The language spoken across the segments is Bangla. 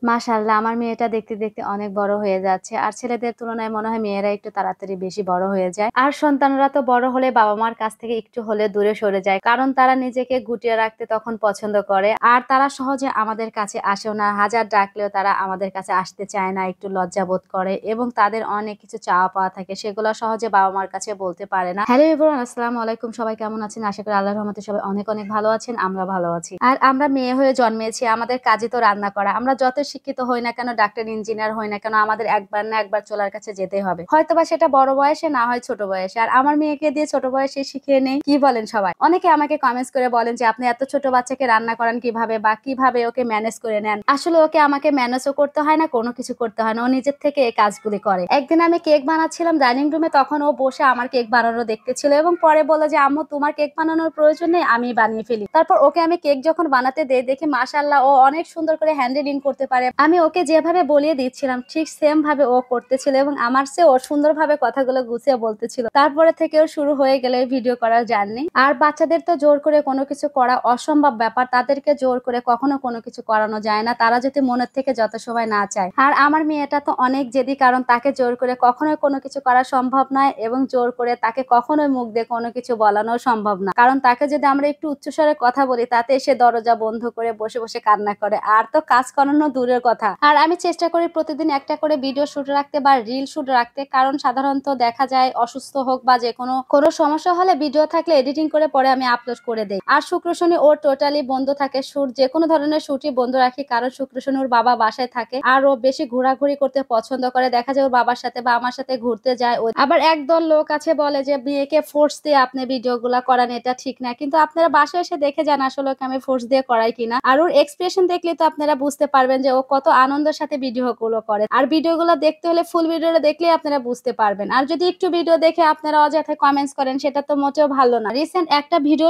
মাশাআল্লাহ আমার মেয়েটা দেখতে, দেখতে অনেক বড় হয়ে যাচ্ছে। আর ছেলেদের তুলনায় মনে হয় মেয়েরা একটু তাড়াতাড়ি বেশি বড় হয়ে যায়। আর সন্তানরা তো বড় হলে বাবা-মার কাছ থেকে একটু হলে দূরে সরে যায়। কারণ তারা নিজেকে গুটিয়ে রাখতে তখন পছন্দ করে। আর তারা সহজে আমাদের কাছে আসেও না। হাজার ডাকলেও তারা আমাদের কাছে আসতে চায় না, একটু লজ্জা বোধ করে এবং তাদের অনেক কিছু চাওয়া পাওয়া থাকে। সেগুলো সহজে বাবা-মার কাছে বলতে পারে না। হ্যালো এভরিওয়ান, আসসালামু আলাইকুম। সবাই কেমন আছেন? আশা করি আল্লাহর রহমতে সবাই অনেক, অনেক ভালো আছেন। আমরা ভালো আছি। আর আমরা মেয়ে হয়ে জন্মেছি। আমাদের কাজই তো রান্না করা। আমরা যত শিক্ষিত হই না কেন, ডাক্তার, ইঞ্জিনিয়ার হই না কেন, আমাদের একবার না একবার চুলার কাছে যেতেই হবে। হয়তোবা সেটা বড় বয়সে, না হয় ছোট বয়সে। আর আমার মেয়েকে দিয়ে ছোট বয়সে শিখিয়ে নেই। কি বলেন সবাই? অনেকে আমাকে কমেন্টস করে বলেন যে আপনি এত ছোট বাচ্চাকে রান্না করান কিভাবে, বা কিভাবে ওকে ম্যানেজ করে নেন। আসলে ওকে আমাকে ম্যানেজও করতে হয় না, কোনো কিছু করতে হয় না। ও নিজের থেকে এই কাজগুলি করে। একদিন আমি কেক বানাচ্ছিলাম ডাইনিং রুমে, তখন ও বসে আমার কেক বানানো দেখতেছিল এবং পরে বলল যে আম্মু তোমার কেক বানানোর প্রয়োজন নেই, আমি বানিয়ে ফেলি। তারপর ওকে আমি কেক যখন বানাতে দেই, দেখি মাশাআল্লাহ ও অনেক সুন্দর করে হ্যান্ডেলিং করতে পারে। আমি ওকে যেভাবে বলিয়ে দিচ্ছিলাম ঠিক সেম ভাবে ও করতেছিল এবং আমার চেয়ে ও সুন্দরভাবে কথাগুলো গুছিয়ে বলতেছিল। তারপরে থেকে ওর শুরু হয়ে গেল এই ভিডিও করার জার্নি। আর বাচ্চাদের তো জোর করে কোনো কিছু করা অসম্ভব ব্যাপার। তাদেরকে জোর করে কখনো কোনো কিছু করানো যায় না, তারা যদি মনের থেকে যত সময় না চায়। আর আমার মেয়েটা তো অনেক জেদি, কারণ তাকে জোর করে কখনোই কোনো কিছু করা সম্ভব নয় এবং জোর করে তাকে কখনোই মুখ দিয়ে কোনো কিছু বলানো সম্ভব না। কারণ তাকে যদি আমরা একটু উচ্চস্বরে কথা বলি, তাতে সে দরজা বন্ধ করে বসে বসে কান্না করে। আর তো কাজ করানো দূরের কথা। আর আমি চেষ্টা করি প্রতিদিন একটা করে ভিডিও শুট রাখতে বা রিল শুট রাখতে, কারণ সাধারণত দেখা যায় অসুস্থ হোক বা যে কোনো সমস্যা হলে ভিডিও থাকলে এডিটিং করে পরে আমি আপলোড করে দেই। আর শুক্র শনি ওর টোটালি বন্ধ থাকে শুট, যে কোনো ধরনের শুটই বন্ধ রাখি, কারণ শুক্র শনি ওর বাবা বাসায় থাকে আর ও বেশি ঘোরাঘুরি করতে পছন্দ করে। দেখা যায় ওর বাবার সাথে বা আমার সাথে ঘুরতে যায়। আবার একদল লোক আছে বলে যে মেয়েকে ফোর্স দিয়ে আপনি ভিডিও গুলা করান, এটা ঠিক না। কিন্তু আপনারা বাসায় এসে দেখে যান আসলে ওকে আমি ফোর্স দিয়ে করাই কিনা। আর ওর এক্সপ্রেশন দেখলে তো আপনারা বুঝতে পারবেন যে ও কত আনন্দের সাথে ভিডিও গুলো করে। আর ভিডিও গুলো দেখতে হলে ফুল ভিডিওটা দেখলে আপনারা বুঝতে পারবেন। আর যদি একটু ভিডিও দেখে আপনারা অযথায় কমেন্টস করেন, সেটা তো মোটেও ভালো না। রিসেন্ট একটা ভিডিও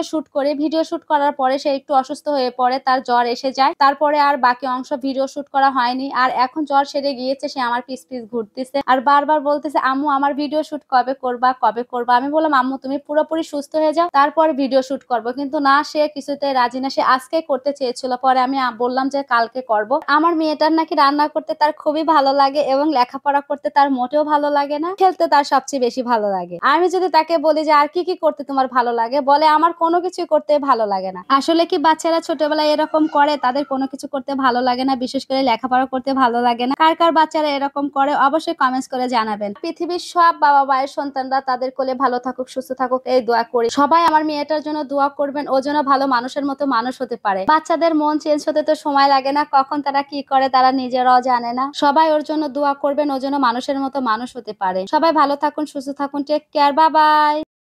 শুট করার পরে সে একটু অসুস্থ হয়ে পড়ে, তার জ্বর এসে যায়। তারপরে আর বাকি অংশ ভিডিও শুট করা হয়নি। আর এখন জ্বর সেরে গিয়েছে, সে আমার পিছ পিছ ঘুরতেছে আর বারবার বলতেছে আম্মু আমার ভিডিও শুট কবে করবা, কবে করবা। আমি বললাম আম্মু তুমি পুরোপুরি সুস্থ হয়ে যাও, তারপর ভিডিও শুট করবো। কিন্তু না, সে কিছুতে রাজি না। সে আজকে করতে চেয়েছিল, পরে আমি বললাম যে কালকে করব। আমার মেয়েটার নাকি রান্না করতে তার খুবই ভালো লাগে এবং লেখাপড়া করতে তার মোটেও ভালো লাগে না, খেলতে তার সবচেয়ে বেশি ভালো লাগে। আমি যদি তাকে বলি যে আর কি কি করতে তোমার ভালো লাগে, বলে আমার কোনো কিছু করতে ভালো লাগে না। আসলে কি বাচ্চারা ছোটবেলায় এরকম করে, তাদের কোনো কিছু করতে ভালো লাগে না, বিশেষ করে লেখাপড়া করতে ভালো লাগে না? কার কার বাচ্চারা এরকম করে অবশ্যই কমেন্টস করে জানাবেন। পৃথিবীর সব বাবা মায়ের সন্তানরা তাদের কোলে ভালো থাকুক, সুস্থ থাকুক, এই দোয়া করি। সবাই আমার মেয়েটার জন্য দোয়া করবেন, ও যেন ভালো মানুষের মতো মানুষ হতে পারে। বাচ্চাদের মন চেঞ্জ হতে তো সময় লাগে না, কখন তারা কি করে তারা নিজেরাও জানে না। সবাই ওর জন্য দোয়া করবেন, ও যেন মানুষের মতো মানুষ হতে পারে। সবাই ভালো থাকুন, সুস্থ থাকুন, টেক কেয়ার, বাই বাই।